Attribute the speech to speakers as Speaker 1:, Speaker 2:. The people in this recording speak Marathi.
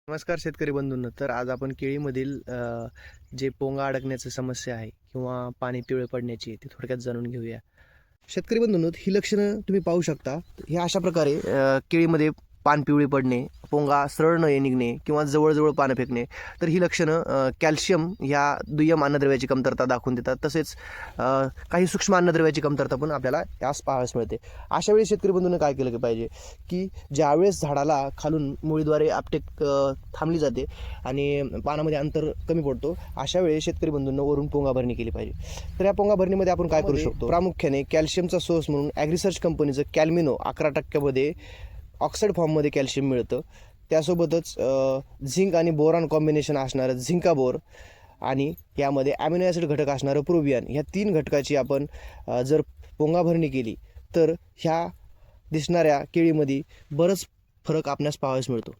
Speaker 1: नमस्कार शेतकरी बंधूंनो. तर आज आपण केळीमधील जे पोंगा अडकण्याची समस्या आहे किंवा पाणी पिवळे पडण्याची आहे, ती थोडक्यात जाणून घेऊया. शेतकरी बंधूंनो, ही लक्षणं तुम्ही पाहू शकता. हे अशा प्रकारे केळीमध्ये पान पिवळी पडणे, पोंगा सरळ न निघणे किंवा जवळजवळ पानं फेकणे, तर ही लक्षणं कॅल्शियम ह्या दुय्यम अन्नद्रव्याची कमतरता दाखवून देतात. तसेच काही सूक्ष्म अन्नद्रव्याची कमतरता पण आपल्याला यास पाहावयास मिळते. अशा वेळी शेतकरी बंधूंनी काय केलं पाहिजे की ज्यावेळेस झाडाला खालून मुळीद्वारे आपटेक थांबली जाते आणि पानामध्ये अंतर कमी पडतो, अशा वेळी शेतकरी बंधूंनो वरून पोंगा भरणी केली पाहिजे. तर या पोंगा भरणीमध्ये आपण काय करू शकतो? प्रामुख्याने कॅल्शियमचा सोर्स म्हणून ॲग्रिसर्च कंपनीचं कॅल्मिनो 11% ऑक्साईड फॉर्ममध्ये कॅल्शियम मिळतं. त्यासोबतच झिंक आणि बोरॉन कॉम्बिनेशन असणारं झिंकाबोर आणि यामध्ये ॲमिनो ॲसिड घटक असणारं प्रोबियन, ह्या 3 घटकाची आपण जर पोंगा भरणी केली तर ह्या दिसणाऱ्या केळीमध्ये बरंच फरक आपणास पाहावयास मिळतो.